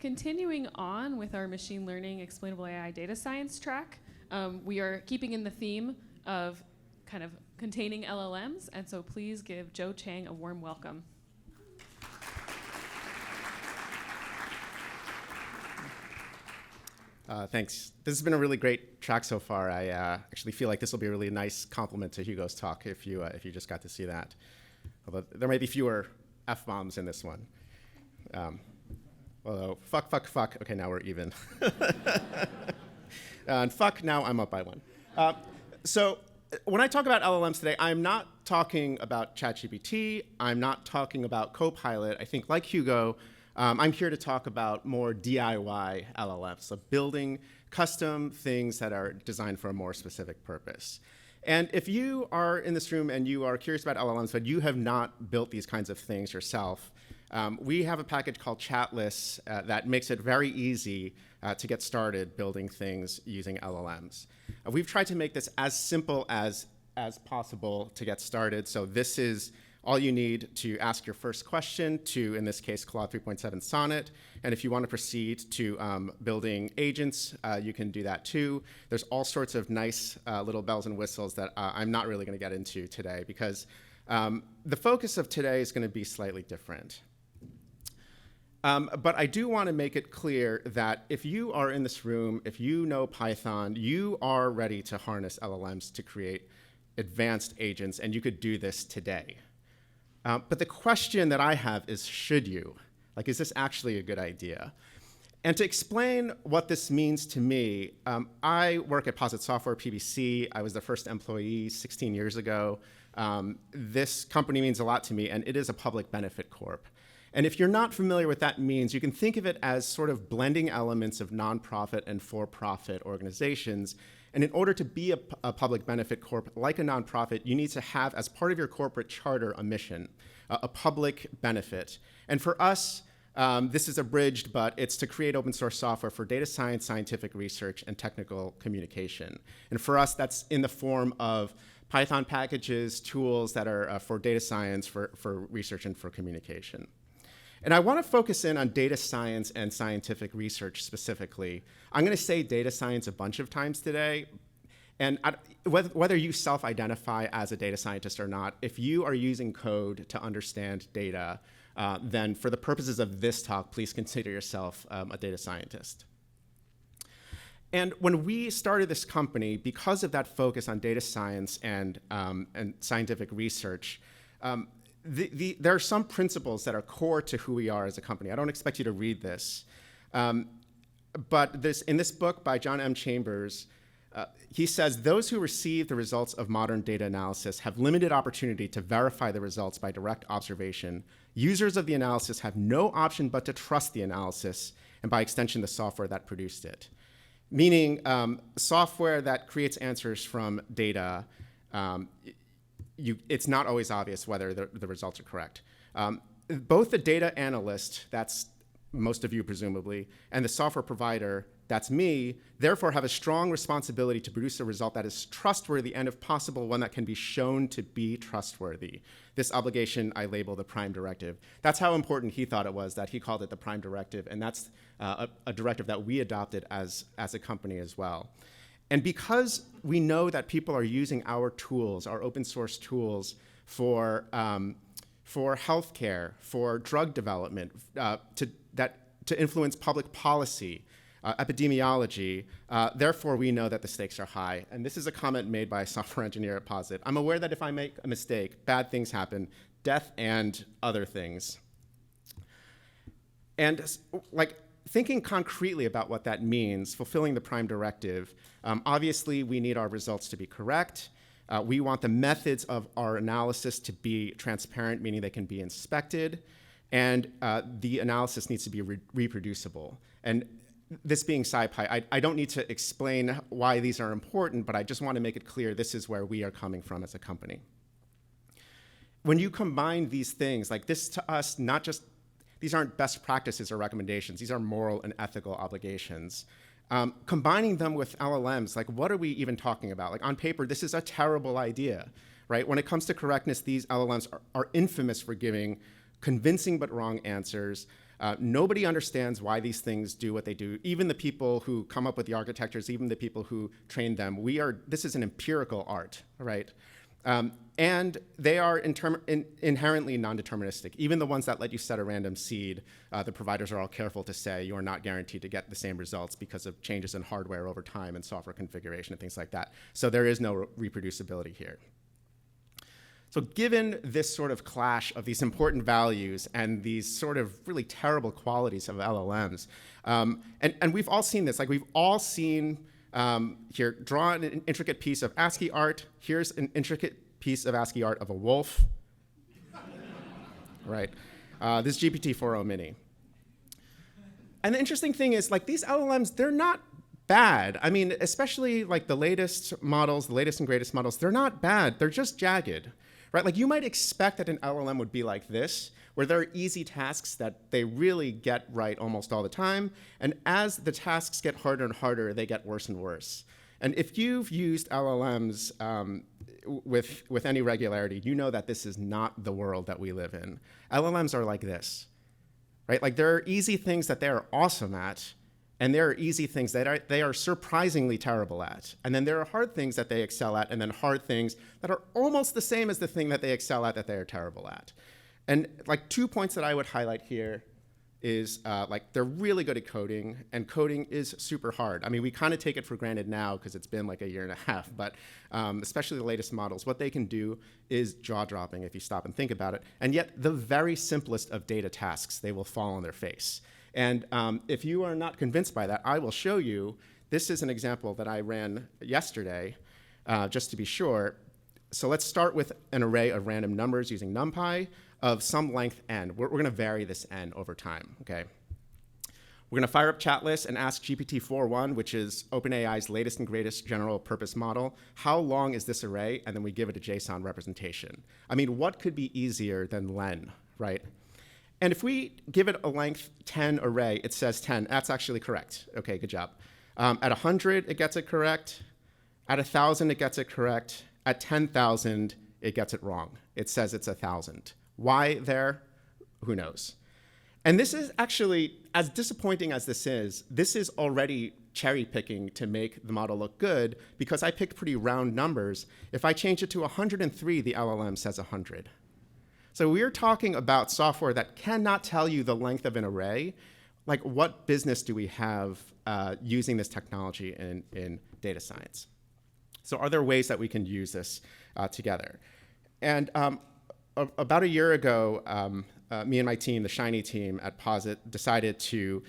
continuing on with our machine learning explainable AI data science track, we are keeping in the theme of kind of containing LLMs, and so please give Joe Cheng a warm welcome. Thanks. This has been a really great track so far. I actually feel like this will be a really nice compliment to Hugo's talk if you just got to see that. Although there may be fewer F-bombs in this one. Although, fuck. Okay, now we're even. And fuck, now I'm up by one. So when I talk about LLMs today, I'm not talking about ChatGPT. I'm not talking about Copilot. I think, like Hugo, I'm here to talk about more DIY LLMs, so building custom things that are designed for a more specific purpose. And if you are in this room and you are curious about LLMs, but you have not built these kinds of things yourself, we have a package called Chatless that makes it very easy to get started building things using LLMs. We've tried to make this as simple as possible to get started. So this is all you need to ask your first question to, in this case, Claude 3.7 Sonnet. And if you want to proceed to building agents, you can do that too. There's all sorts of nice little bells and whistles that I'm not really going to get into today because the focus of today is going to be slightly different. But I do want to make it clear that if you are in this room, if you know Python, you are ready to harness LLMs to create advanced agents, and you could do this today. But the question that I have is, should you? Like, is this actually a good idea? And to explain what this means to me, I work at Posit Software, PBC. I was the first employee 16 years ago. This company means a lot to me, and it is a public benefit corp. And if you're not familiar with what that means, you can think of it as sort of blending elements of nonprofit and for-profit organizations. And in order to be a public benefit corp, like a nonprofit, you need to have, as part of your corporate charter, a mission, a public benefit. And for us, this is abridged, but it's to create open source software for data science, scientific research, and technical communication. And for us, that's in the form of Python packages, tools that are for data science, for research, and for communication. And I want to focus in on data science and scientific research specifically. I'm going to say data science a bunch of times today. And whether you self-identify as a data scientist or not, if you are using code to understand data, then for the purposes of this talk, please consider yourself a data scientist. And when we started this company, because of that focus on data science and scientific research, there are some principles that are core to who we are as a company. I don't expect you to read this. But in this book by John M. Chambers, he says, those who receive the results of modern data analysis have limited opportunity to verify the results by direct observation. Users of the analysis have no option but to trust the analysis, and by extension, the software that produced it. Meaning, software that creates answers from data, it's not always obvious whether the results are correct. Both the data analyst, that's most of you presumably, and the software provider, that's me, therefore have a strong responsibility to produce a result that is trustworthy and, if possible, one that can be shown to be trustworthy. This obligation I label the prime directive. That's how important he thought it was that he called it the prime directive, and that's a directive that we adopted as a company as well. And because we know that people are using our tools, our open source tools, for healthcare, for drug development, to influence public policy, epidemiology, therefore we know that the stakes are high. And this is a comment made by a software engineer at Posit. I'm aware that if I make a mistake, bad things happen, death and other things. And thinking concretely about what that means, fulfilling the prime directive, obviously we need our results to be correct. We want the methods of our analysis to be transparent, meaning they can be inspected. And the analysis needs to be reproducible. And this being SciPy, I don't need to explain why these are important, but I just want to make it clear this is where we are coming from as a company. When you combine these things, like this to us, these aren't best practices or recommendations. These are moral and ethical obligations. Combining them with LLMs, like what are we even talking about? Like on paper, this is a terrible idea, right? When it comes to correctness, these LLMs are infamous for giving convincing but wrong answers. Nobody understands why these things do what they do. Even the people who come up with the architectures, even the people who train them, this is an empirical art, right? And they are inherently non-deterministic. Even the ones that let you set a random seed, the providers are all careful to say you are not guaranteed to get the same results because of changes in hardware over time and software configuration and things like that. So there is no reproducibility here. So given this sort of clash of these important values and these sort of really terrible qualities of LLMs, and we've all seen this, like we've all seen here, draw an intricate piece of ASCII art. Here's an intricate piece of ASCII art of a wolf. Right. This is GPT-4o mini. And the interesting thing is, like, these LLMs, they're not bad. I mean, especially like the latest models, the latest and greatest models, they're not bad. They're just jagged. Right? Like, you might expect that an LLM would be like this, where there are easy tasks that they really get right almost all the time. And as the tasks get harder and harder, they get worse and worse. And if you've used LLMs with any regularity, you know that this is not the world that we live in. LLMs are like this, right? Like, there are easy things that they are awesome at, and there are easy things that they are surprisingly terrible at. And then there are hard things that they excel at, and then hard things that are almost the same as the thing that they excel at that they are terrible at. And like 2 points that I would highlight here is like they're really good at coding, and coding is super hard. I mean, we kind of take it for granted now because it's been like a year and a half, but especially the latest models, what they can do is jaw-dropping if you stop and think about it. And yet the very simplest of data tasks, they will fall on their face. And if you are not convinced by that, I will show you. This is an example that I ran yesterday, just to be sure. So let's start with an array of random numbers using NumPy of some length n. We're going to vary this n over time, okay? We're going to fire up Chatlist and ask GPT-4o, which is OpenAI's latest and greatest general purpose model, how long is this array? And then we give it a JSON representation. I mean, what could be easier than len, right? And if we give it a length 10 array, it says 10. That's actually correct. Okay, good job. At 100, it gets it correct. At 1,000, it gets it correct. At 10,000, it gets it wrong. It says it's 1,000. Why there? Who knows? And this is actually, as disappointing as this is already cherry picking to make the model look good because I picked pretty round numbers. If I change it to 103, the LLM says 100. So we're talking about software that cannot tell you the length of an array. Like, what business do we have using this technology in data science? So are there ways that we can use this together? And about a year ago, me and my team, the Shiny team at Posit, decided to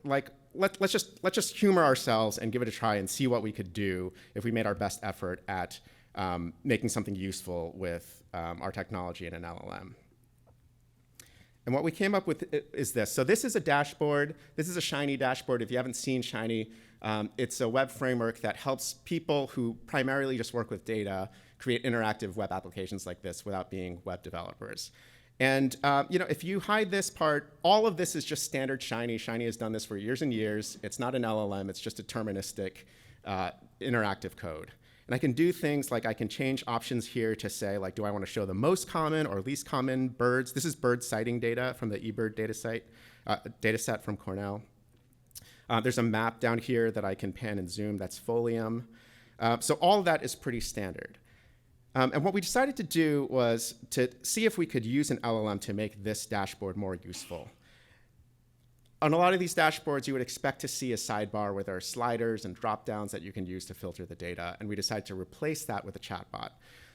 let's just humor ourselves and give it a try and see what we could do if we made our best effort at making something useful with our technology in an LLM. And what we came up with is this. So this is a dashboard. This is a Shiny dashboard. If you haven't seen Shiny, it's a web framework that helps people who primarily just work with data create interactive web applications like this without being web developers. And if you hide this part, all of this is just standard Shiny. Shiny has done this for years and years. It's not an LLM. It's just deterministic interactive code. And I can do things like I can change options here to say, like, do I want to show the most common or least common birds? This is bird sighting data from the eBird data set from Cornell. There's a map down here that I can pan and zoom. That's Folium. So all of that is pretty standard. And what we decided to do was to see if we could use an LLM to make this dashboard more useful. On a lot of these dashboards, you would expect to see a sidebar where there are sliders and drop-downs that you can use to filter the data, and we decided to replace that with a chatbot.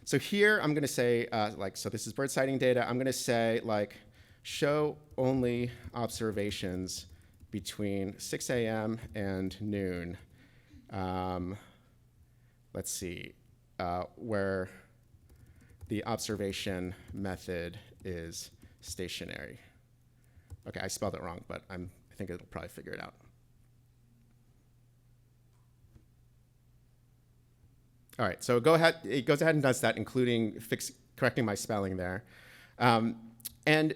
So here, I'm going to say, so this is bird sighting data. I'm going to say, like, show only observations between 6 a.m. and noon. Let's see, where the observation method is stationary. Okay, I spelled it wrong, but I think it'll probably figure it out. All right, so it goes ahead and does that, including correcting my spelling there. And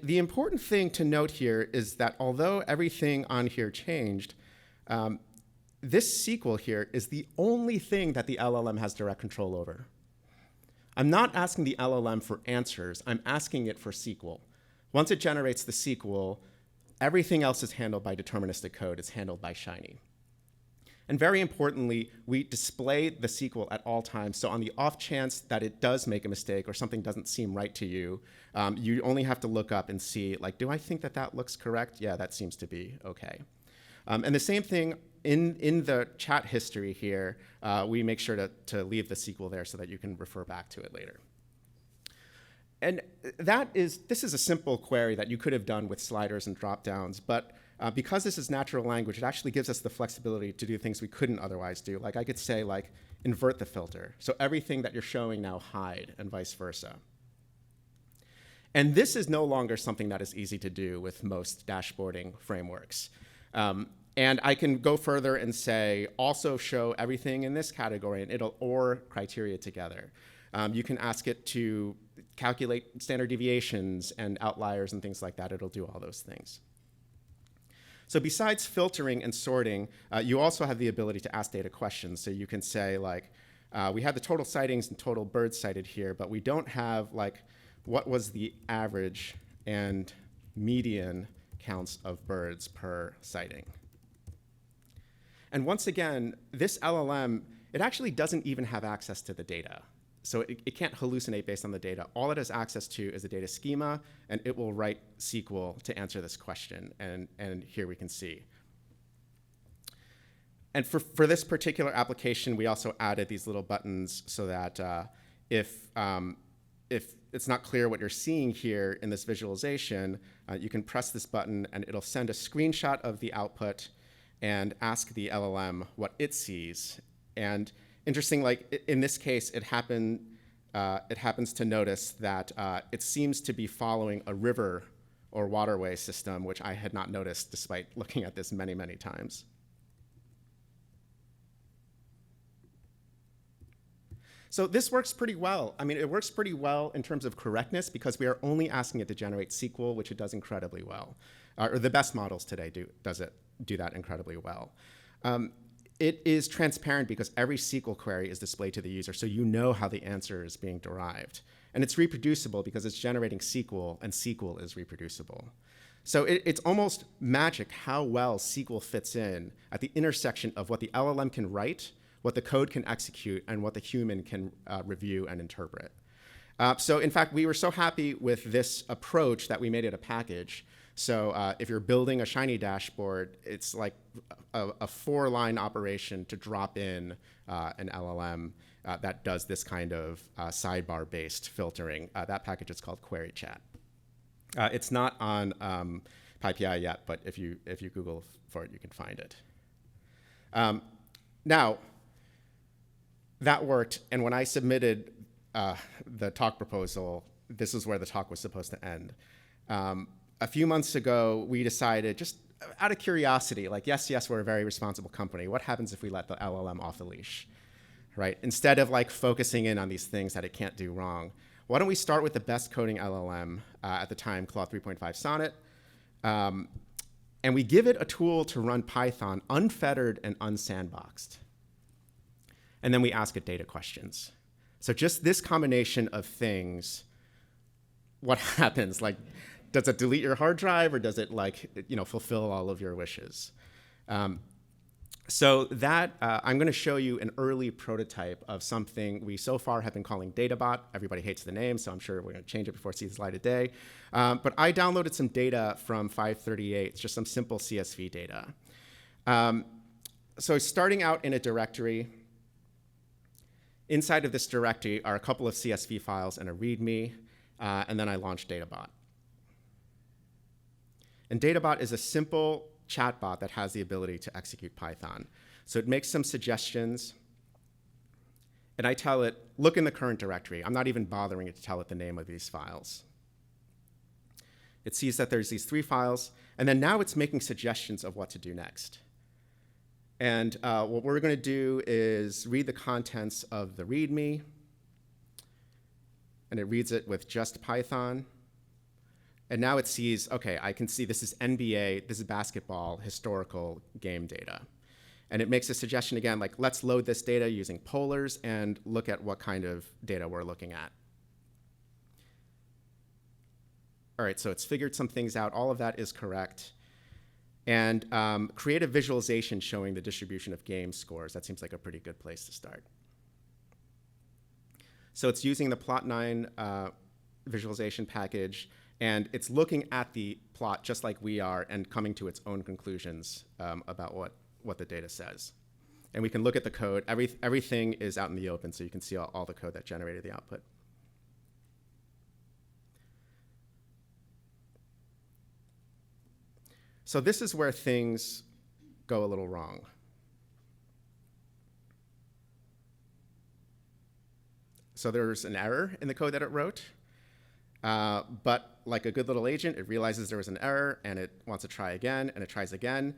the important thing to note here is that although everything on here changed, this SQL here is the only thing that the LLM has direct control over. I'm not asking the LLM for answers. I'm asking it for SQL. Once it generates the SQL, Everything else is handled by deterministic code. It's handled by Shiny. And very importantly, we display the SQL at all times. So on the off chance that it does make a mistake or something doesn't seem right to you, you only have to look up and see, like, do I think that that looks correct? Yeah, that seems to be OK. And the same thing in the chat history here, we make sure to leave the SQL there so that you can refer back to it later. And this is a simple query that you could have done with sliders and dropdowns, but because this is natural language, it actually gives us the flexibility to do things we couldn't otherwise do. Like I could say, like, invert the filter. So everything that you're showing now hide, and vice versa. And this is no longer something that is easy to do with most dashboarding frameworks. And I can go further and say, also show everything in this category, and it'll OR criteria together. You can ask it to calculate standard deviations and outliers and things like that. It'll do all those things. So besides filtering and sorting, you also have the ability to ask data questions. So you can say, like, we have the total sightings and total birds sighted here, but we don't have, like, what was the average and median counts of birds per sighting. And once again, this LLM, it actually doesn't even have access to the data. So it can't hallucinate based on the data. All it has access to is a data schema, and it will write SQL to answer this question. And here we can see. And for this particular application, we also added these little buttons so that if it's not clear what you're seeing here in this visualization, you can press this button, and it'll send a screenshot of the output and ask the LLM what it sees. And interesting, like in this case, it happens to notice that it seems to be following a river or waterway system, which I had not noticed despite looking at this many, many times. So this works pretty well. I mean, it works pretty well in terms of correctness because we are only asking it to generate SQL, which it does incredibly well. Or the best models today do that incredibly well. It is transparent because every SQL query is displayed to the user, so you know how the answer is being derived. And it's reproducible because it's generating SQL, and SQL is reproducible. So it's almost magic how well SQL fits in at the intersection of what the LLM can write, what the code can execute, and what the human can review and interpret. So in fact, we were so happy with this approach that we made it a package. So if you're building a Shiny dashboard, it's like a 4-line operation to drop in an LLM that does this kind of sidebar-based filtering. That package is called Query Chat. It's not on PyPI yet, but if you Google for it, you can find it. Now, that worked, and when I submitted the talk proposal, this is where the talk was supposed to end. A few months ago, we decided, just out of curiosity, like, yes, we're a very responsible company. What happens if we let the LLM off the leash, right? Instead of like focusing in on these things that it can't do wrong, why don't we start with the best coding LLM at the time, Claude 3.5 Sonnet, and we give it a tool to run Python unfettered and unsandboxed. And then we ask it data questions. So just this combination of things, what happens? Like, does it delete your hard drive, or does it, like, fulfill all of your wishes? So that I'm going to show you an early prototype of something we so far have been calling DataBot. Everybody hates the name, so I'm sure we're going to change it before it sees the light of day. But I downloaded some data from 538. It's just some simple CSV data. So starting out in a directory, inside of this directory are a couple of CSV files and a README, and then I launched DataBot. And DataBot is a simple chatbot that has the ability to execute Python. So it makes some suggestions, and I tell it, look in the current directory. I'm not even bothering it to tell it the name of these files. It sees that there's these 3 files, and then now it's making suggestions of what to do next. And what we're going to do is read the contents of the README, and it reads it with just Python. And now it sees, OK, I can see this is NBA, this is basketball, historical game data. And it makes a suggestion again, like, let's load this data using polars and look at what kind of data we're looking at. All right, so it's figured some things out. All of that is correct. and create a visualization showing the distribution of game scores. That seems like a pretty good place to start. So it's using the plot9 visualization package, and it's looking at the plot just like we are and coming to its own conclusions about what the data says. And we can look at the code. Everything is out in the open, so you can see all the code that generated the output. So this is where things go a little wrong. So there's an error in the code that it wrote. But like a good little agent, it realizes there was an error, and it wants to try again, and it tries again.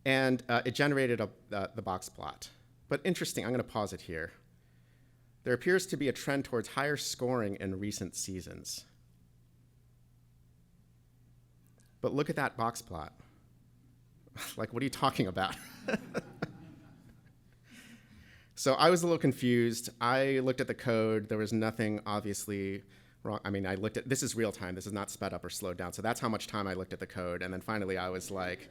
And it generated the box plot. But interesting, I'm going to pause it here. There appears to be a trend towards higher scoring in recent seasons. But look at that box plot. Like, what are you talking about? So I was a little confused. I looked at the code. There was nothing obviously wrong. I mean, I looked at, this is real time. This is not sped up or slowed down. So that's how much time I looked at the code. And then finally I was like,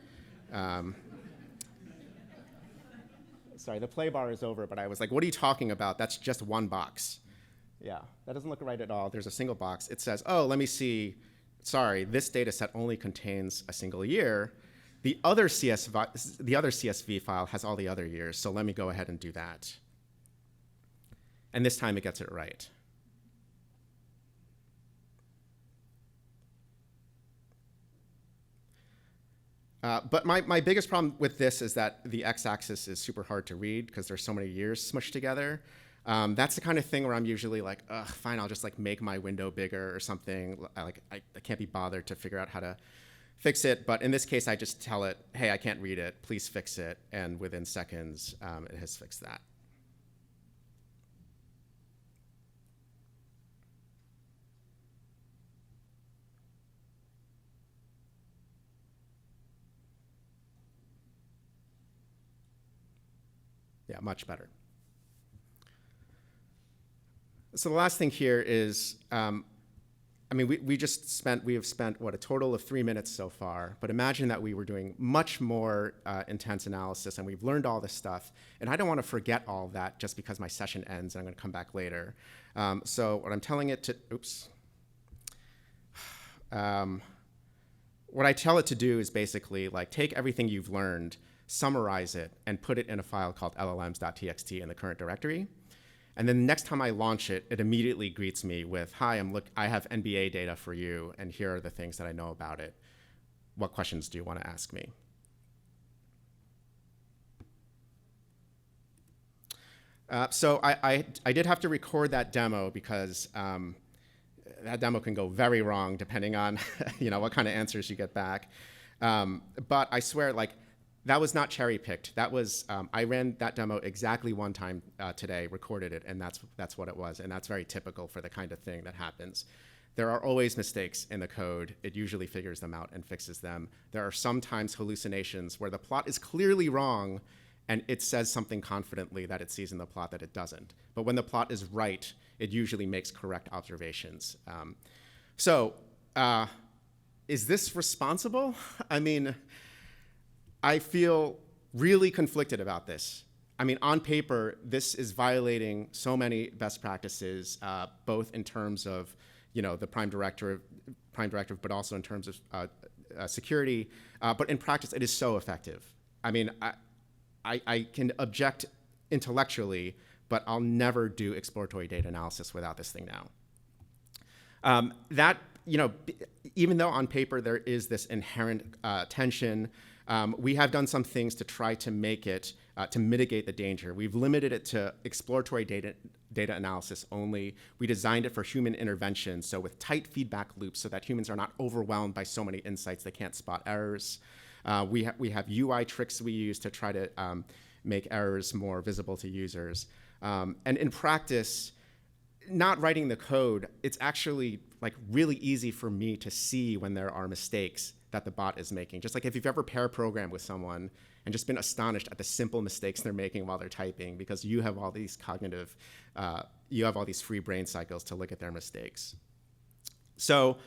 sorry, the play bar is over, but I was like, what are you talking about? That's just one box. Yeah, that doesn't look right at all. There's a single box. It says, oh, let me see. Sorry, this data set only contains a single year. The other CSV file has all the other years, so let me go ahead and do that. And this time it gets it right. But my biggest problem with this is that the x-axis is super hard to read because there's so many years smushed together. That's the kind of thing where I'm usually like, ugh, fine, I'll just like make my window bigger or something. I can't be bothered to figure out how to fix it. But in this case, I just tell it, hey, I can't read it. Please fix it. And within seconds, it has fixed that. Yeah, much better. So the last thing here is, I mean, we have spent, what, a total of 3 minutes so far, but imagine that we were doing much more intense analysis, and we've learned all this stuff, and I don't want to forget all of that just because my session ends and I'm going to come back later. So what I'm telling it to, what I tell it to do is basically like take everything you've learned, summarize it, and put it in a file called llms.txt in the current directory. And then the next time I launch it, it immediately greets me with, hi, I have NBA data for you, and here are the things that I know about it. What questions do you want to ask me? So I did have to record that demo because that demo can go very wrong depending on what kind of answers you get back. But I swear, like, that was not cherry-picked. That was, I ran that demo exactly one time today, recorded it, and that's what it was. And that's very typical for the kind of thing that happens. There are always mistakes in the code. It usually figures them out and fixes them. There are sometimes hallucinations where the plot is clearly wrong, and it says something confidently that it sees in the plot that it doesn't. But when the plot is right, it usually makes correct observations. Is this responsible? I mean, I feel really conflicted about this. I mean, on paper, this is violating so many best practices, both in terms of, the prime directive, but also in terms of security. But in practice, it is so effective. I mean, I can object intellectually, but I'll never do exploratory data analysis without this thing now. Even though on paper there is this inherent tension, we have done some things to try to make it, to mitigate the danger. We've limited it to exploratory data analysis only. We designed it for human intervention, so with tight feedback loops so that humans are not overwhelmed by so many insights they can't spot errors. We have UI tricks we use to try to make errors more visible to users. And in practice, not writing the code, it's actually like really easy for me to see when there are mistakes that the bot is making. Just like if you've ever pair programmed with someone and just been astonished at the simple mistakes they're making while they're typing because you have all these you have all these free brain cycles to look at their mistakes. So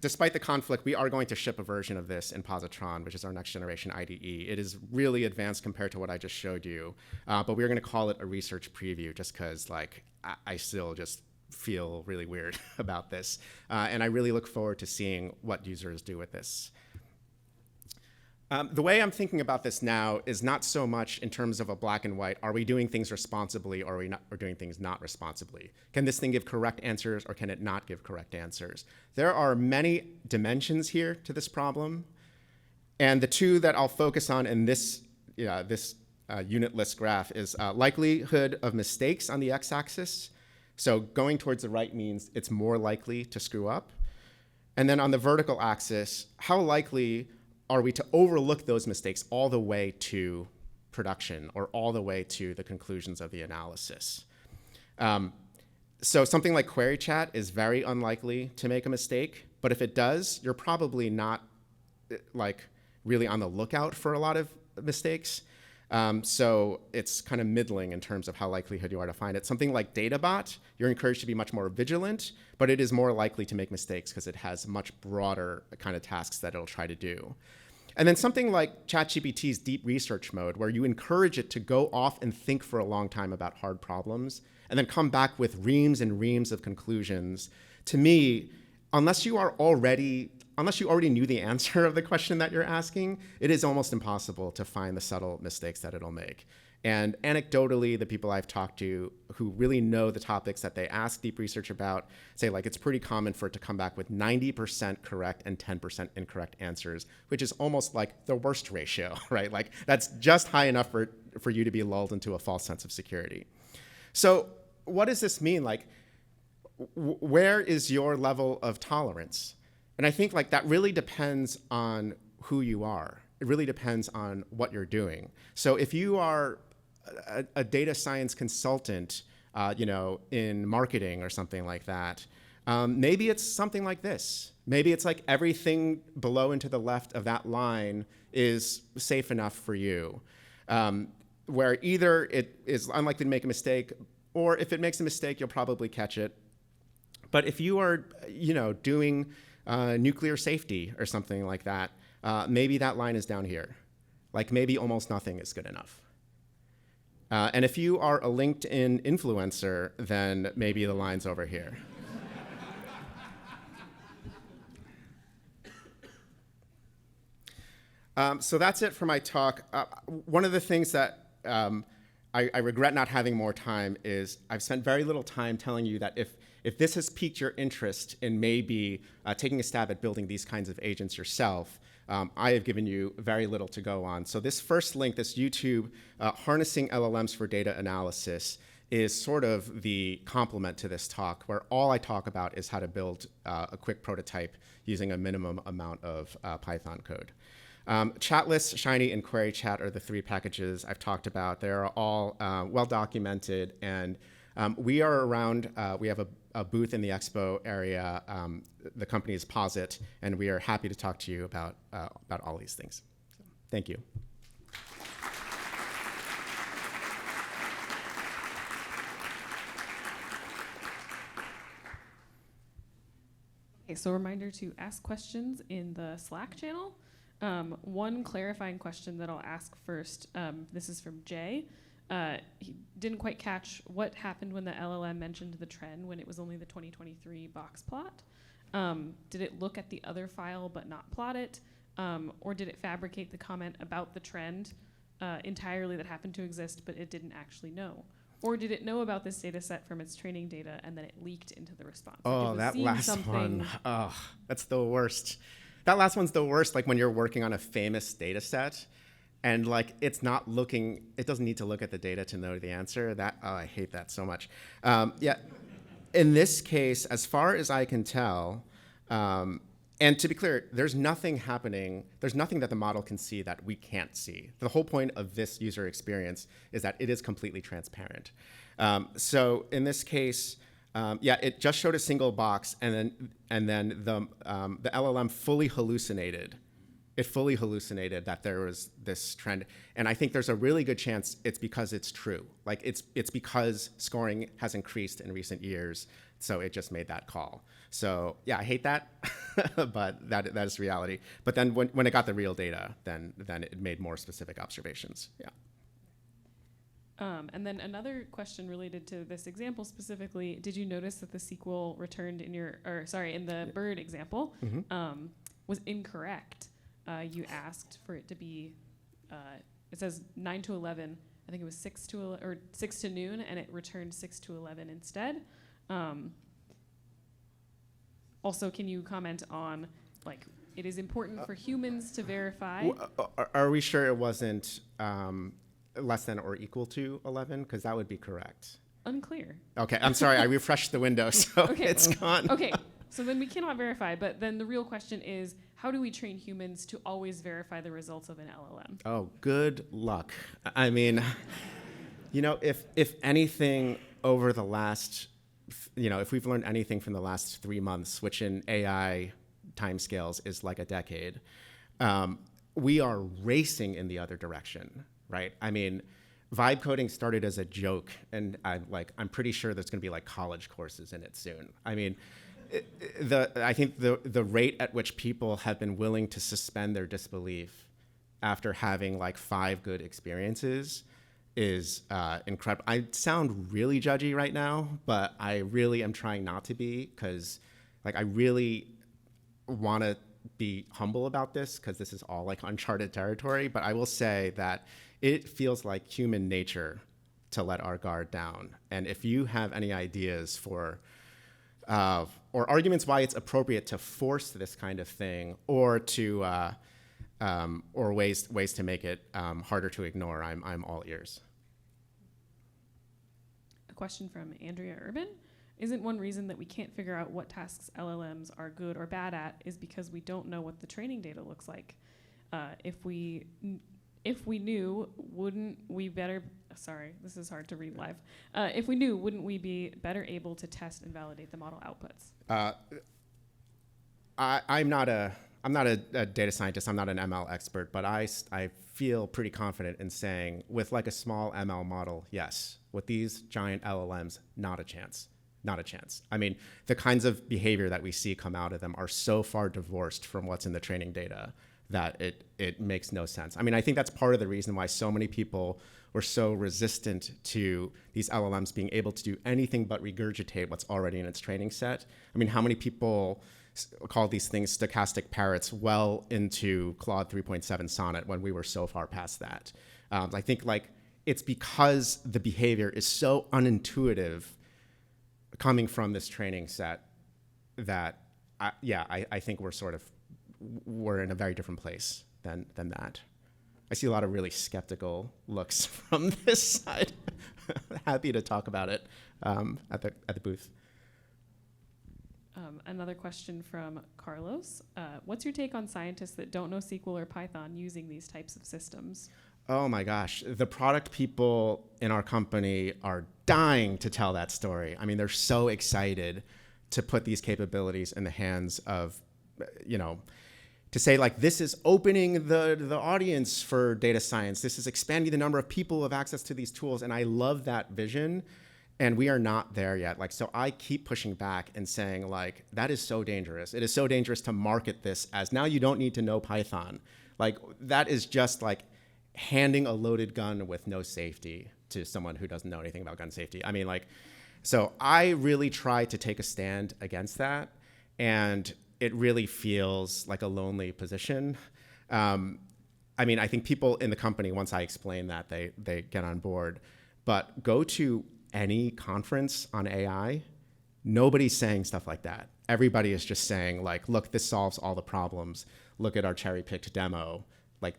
despite the conflict, we are going to ship a version of this in Positron, which is our next generation IDE. It is really advanced compared to what I just showed you, but we're going to call it a research preview just because like I still just feel really weird about this. And I really look forward to seeing what users do with this. The way I'm thinking about this now is not so much in terms of a black and white, are we doing things responsibly or are we doing things not responsibly? Can this thing give correct answers or can it not give correct answers? There are many dimensions here to this problem. And the two that I'll focus on in this unit list graph is likelihood of mistakes on the x-axis. So going towards the right means it's more likely to screw up. And then on the vertical axis, how likely are we to overlook those mistakes all the way to production or all the way to the conclusions of the analysis? So something like query chat is very unlikely to make a mistake, but if it does, you're probably not like really on the lookout for a lot of mistakes. So it's kind of middling in terms of how likelihood you are to find it. Something like Databot, you're encouraged to be much more vigilant, but it is more likely to make mistakes because it has much broader kind of tasks that it'll try to do. And then something like ChatGPT's deep research mode, where you encourage it to go off and think for a long time about hard problems, and then come back with reams and reams of conclusions. To me, unless you already knew the answer of the question that you're asking, it is almost impossible to find the subtle mistakes that it'll make. And anecdotally, the people I've talked to who really know the topics that they ask deep research about say like it's pretty common for it to come back with 90% correct and 10% incorrect answers, which is almost like the worst ratio, right? Like that's just high enough for you to be lulled into a false sense of security. So what does this mean? Like, where is your level of tolerance? And I think like that really depends on who you are. It really depends on what you're doing. So if you are a data science consultant, in marketing or something like that, maybe it's something like this. Maybe it's like everything below and to the left of that line is safe enough for you, where either it is unlikely to make a mistake, or if it makes a mistake, you'll probably catch it. But if you are, doing nuclear safety or something like that, maybe that line is down here. Like maybe almost nothing is good enough. And if you are a LinkedIn influencer, then maybe the line's over here. So that's it for my talk. One of the things that I regret not having more time is I've spent very little time telling you that if this has piqued your interest in maybe taking a stab at building these kinds of agents yourself, I have given you very little to go on. So this first link, this YouTube Harnessing LLMs for Data Analysis, is sort of the complement to this talk, where all I talk about is how to build a quick prototype using a minimum amount of Python code. Chatless, Shiny, and Query Chat are the three packages I've talked about. They're all well documented, and we are around. We have a booth in the expo area. The company is Posit, and we are happy to talk to you about all these things. So, thank you. Okay, so a reminder to ask questions in the Slack channel. One clarifying question that I'll ask first, this is from Jay. He didn't quite catch what happened when the LLM mentioned the trend when it was only the 2023 box plot. Did it look at the other file but not plot it? Or did it fabricate the comment about the trend entirely that happened to exist but it didn't actually know? Or did it know about this data set from its training data and then it leaked into the response? Oh, that last one. Oh, that's the worst. That last one's the worst, like when you're working on a famous data set and like it's not looking, it doesn't need to look at the data to know the answer. I hate that so much. Yeah, in this case, as far as I can tell, and to be clear, there's nothing happening, there's nothing that the model can see that we can't see. The whole point of this user experience is that it is completely transparent. So in this case, yeah, it just showed a single box, and then the LLM fully hallucinated. It fully hallucinated that there was this trend, and I think there's a really good chance it's because it's true. Like it's because scoring has increased in recent years, So it just made that call. So yeah, I hate that, but that is reality. But then when it got the real data, then it made more specific observations. Yeah. And then another question related to this example specifically, did you notice that the sequel returned in the bird example was incorrect? You asked for it to be, it says 9 to 11. I think it was 6 to noon, and it returned 6 to 11 instead. Also, can you comment on, like, it is important for humans to verify? Are we sure it wasn't less than or equal to 11? Because that would be correct. Unclear. Okay, I'm sorry. I refreshed the window, so Okay. it's gone. Okay, so then we cannot verify. But then the real question is, how do we train humans to always verify the results of an LLM? Oh, good luck. I mean, if anything over the last, if we've learned anything from the last 3 months, which in AI timescales is like a decade, we are racing in the other direction. Right? I mean, vibe coding started as a joke, and I'm pretty sure there's going to be like college courses in it soon. I mean, I think the rate at which people have been willing to suspend their disbelief after having like 5 good experiences is incredible. I sound really judgy right now, but I really am trying not to be, because I really want to be humble about this, because this is all like uncharted territory. But I will say that it feels like human nature to let our guard down. And if you have any ideas for or arguments why it's appropriate to force this kind of thing, or to or ways to make it harder to ignore, I'm all ears. A question from Andrea Urban. Isn't one reason that we can't figure out what tasks LLMs are good or bad at is because we don't know what the training data looks like? If we knew, wouldn't we better? Sorry, this is hard to read live. If we knew, wouldn't we be better able to test and validate the model outputs? I'm not a data scientist. I'm not an ML expert, but I feel pretty confident in saying, with like a small ML model, yes. With these giant LLMs, not a chance. Not a chance. I mean, the kinds of behavior that we see come out of them are so far divorced from what's in the training data that it makes no sense. I mean, I think that's part of the reason why so many people were so resistant to these LLMs being able to do anything but regurgitate what's already in its training set. I mean, how many people call these things stochastic parrots well into Claude 3.7 Sonnet when we were so far past that? I think it's because the behavior is so unintuitive coming from this training set that, I think we're in a very different place than that. I see a lot of really skeptical looks from this side. Happy to talk about it at the booth. Another question from Carlos. What's your take on scientists that don't know SQL or Python using these types of systems? Oh my gosh, the product people in our company are dying to tell that story. I mean, they're so excited to put these capabilities in the hands of, to say this is opening the audience for data science. This is expanding the number of people who have access to these tools. And I love that vision. And we are not there yet. So I keep pushing back and saying that is so dangerous. It is so dangerous to market this as now you don't need to know Python. That is just handing a loaded gun with no safety to someone who doesn't know anything about gun safety. I mean, so I really try to take a stand against that. And it really feels like a lonely position. I mean, I think people in the company, once I explain that, they get on board. But go to any conference on AI, nobody's saying stuff like that. Everybody is just saying look, this solves all the problems. Look at our cherry-picked demo.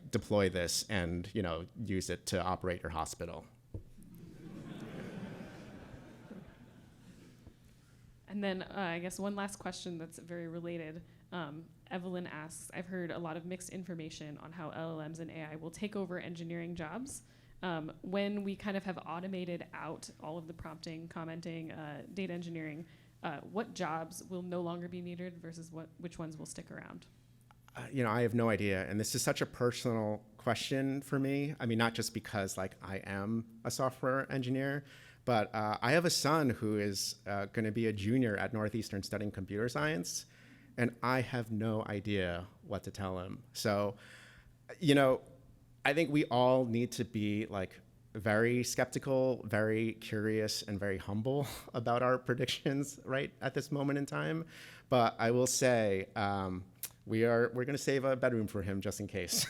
Deploy this and use it to operate your hospital. And then I guess one last question that's very related. Evelyn asks, I've heard a lot of mixed information on how LLMs and AI will take over engineering jobs. When we kind of have automated out all of the prompting, commenting, data engineering, what jobs will no longer be needed versus which ones will stick around? I have no idea. And this is such a personal question for me. I mean, not just because I am a software engineer, But I have a son who is going to be a junior at Northeastern studying computer science, and I have no idea what to tell him. So, I think we all need to be like very skeptical, very curious, and very humble about our predictions right at this moment in time. But I will say we're going to save a bedroom for him just in case.